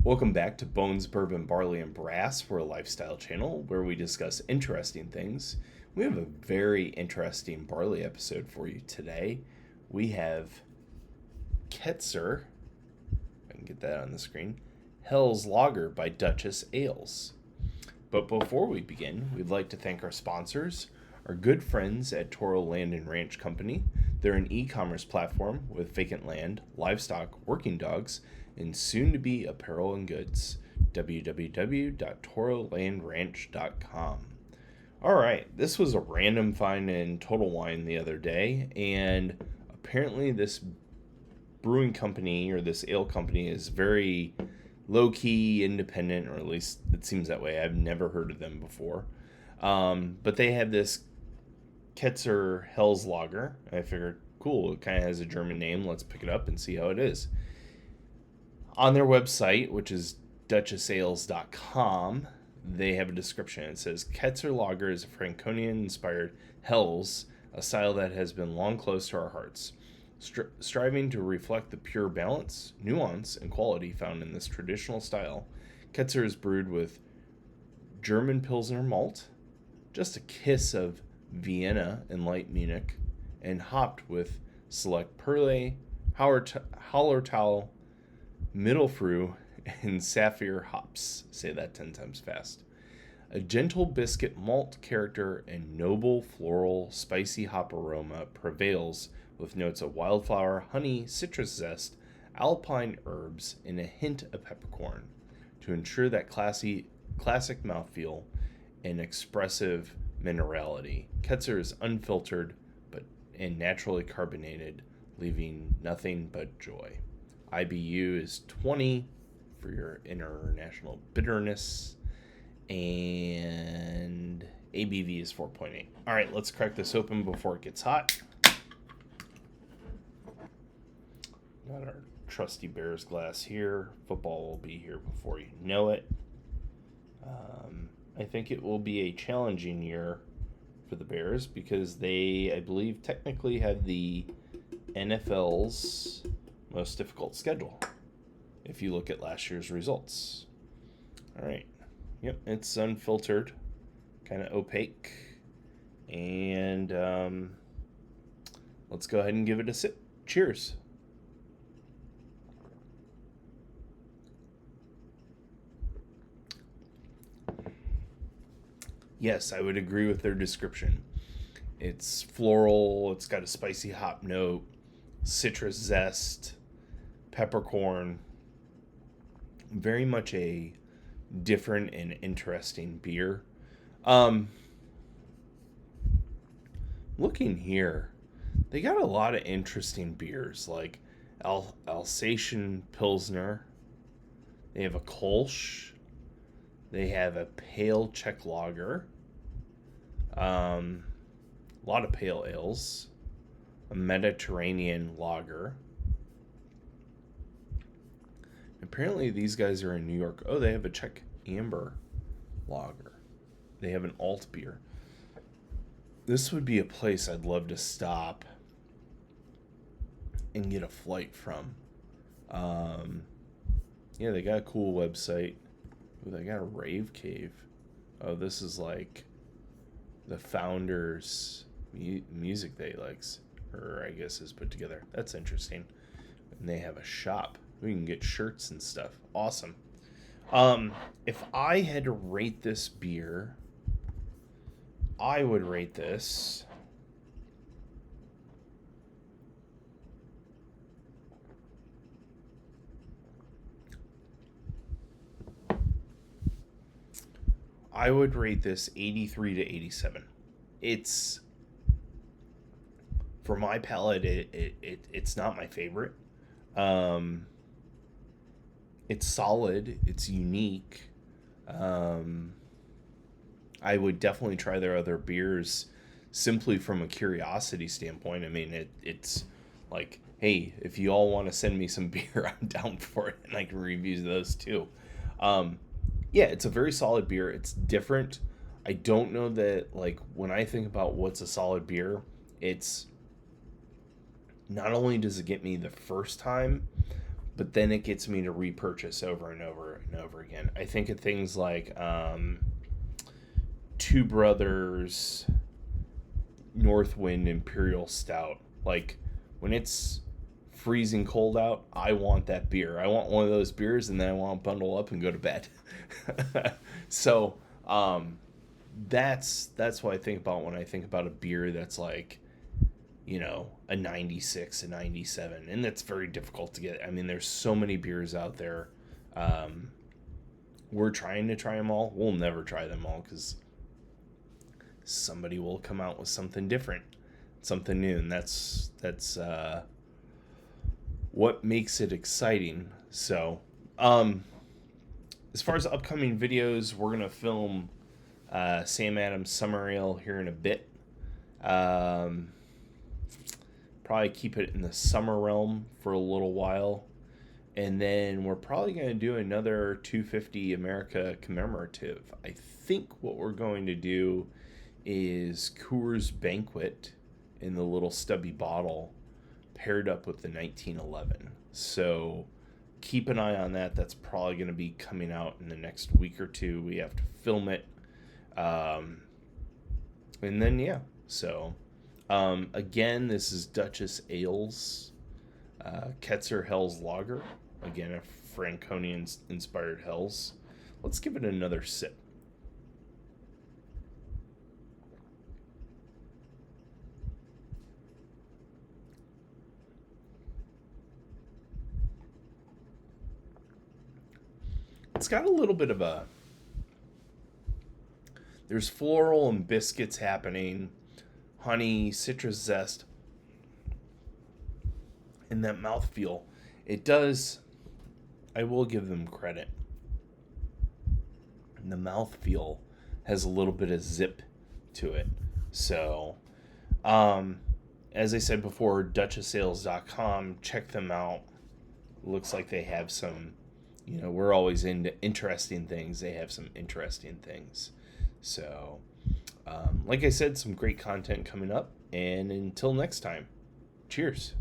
Welcome back to Bones, Bourbon, Barley, and Brass. We're a lifestyle channel where we discuss interesting things. We have a very interesting barley episode for you today. We have Ketzer, if I can get that on the screen, Helles Lager by Dutchess Ales. But before we begin, we'd like to thank our sponsors, our good friends at Toro Land and Ranch Company. They're an e-commerce platform with vacant land, livestock, working dogs, and soon-to-be apparel and goods. www.torolandranch.com. All right, this was a random find in Total Wine the other day, and apparently this brewing company or this ale company is very low-key, independent, or at least it seems that way. I've never heard of them before. But they had this Ketzer Helles Lager. I figured, cool, it kind of has a German name. Let's pick it up and see how it is. On their website, which is dutchessales.com, they have a description. It says, Ketzer Lager is a Franconian-inspired Helles, a style that has been long close to our hearts. Striving to reflect the pure balance, nuance, and quality found in this traditional style, Ketzer is brewed with German Pilsner malt, just a kiss of Vienna and Light Munich, and hopped with select Perle, Hallertau Mittelfrüh, and Saphir hops. Say that 10 times fast. A gentle biscuit malt character and noble floral spicy hop aroma prevails with notes of wildflower, honey, citrus zest, alpine herbs, and a hint of peppercorn to ensure that classic mouthfeel and expressive minerality. Ketzer is unfiltered and naturally carbonated, leaving nothing but joy. IBU is 20 for your international bitterness, and ABV is 4.8. All right, let's crack this open before it gets hot. Got our trusty Bears glass here. Football will be here before you know it. I think it will be a challenging year for the Bears because they, I believe, technically have the NFL's most difficult schedule if you look at last year's results. All right. Yep, it's unfiltered, kind of opaque. And let's go ahead and give it a sip. Cheers. Yes, I would agree with their description. It's floral, it's got a spicy hop note, citrus zest, peppercorn. Very much a different and interesting beer. Looking here, they got a lot of interesting beers like Alsatian Pilsner. They have a Kolsch. They have a pale Czech lager. A lot of pale ales. A Mediterranean lager. Apparently these guys are in New York. Oh, they have a Czech amber lager. They have an alt beer. This would be a place I'd love to stop and get a flight from. Yeah, they got a cool website. Ooh, they got a rave cave. Oh, this is like the founder's music that he likes, or I guess is put together. That's interesting. And they have a shop. We can get shirts and stuff. Awesome. If I had to rate this beer, I would rate this I would rate this 83 to 87. It's, for my palate, it's not my favorite. It's solid. It's unique. I would definitely try their other beers simply from a curiosity standpoint. I mean, it's like, hey, if you all want to send me some beer, I'm down for it, and I can review those too. Yeah, it's a very solid beer. It's different. I don't know that, like, when I think about what's a solid beer, it's not only does it get me the first time, but then it gets me to repurchase over and over and over again. I think of things like Two Brothers Northwind Imperial Stout. Like, when it's freezing cold out, I want that beer. I want one of those beers, and then I want to bundle up and go to bed. So that's what I think about when I think about a beer that's like, you know, a 96, a 97, and that's very difficult to get. I mean, there's so many beers out there. We're trying to try them all. We'll never try them all because somebody will come out with something different, something new, and that's what makes it exciting. So, as far as upcoming videos, we're gonna film Sam Adams Summer Ale here in a bit. Probably keep it in the summer realm for a little while, and then we're probably going to do another 250 America commemorative. I think what we're going to do is Coors Banquet in the little stubby bottle paired up with the 1911. So keep an eye on that. That's probably going to be coming out in the next week or two. We have to film it. And then, yeah, so again, this is Dutchess Ales, Ketzer Helles Lager, again, a Franconian-inspired Helles. Let's give it another sip. It's got a little bit of a, there's floral and biscuits happening, honey, citrus zest, and that mouthfeel. It does, I will give them credit. The mouthfeel has a little bit of zip to it. So, as I said before, DutchessAles.com, check them out. Looks like they have some, you know, we're always into interesting things. They have some interesting things. So, like I said, some great content coming up. And until next time, cheers.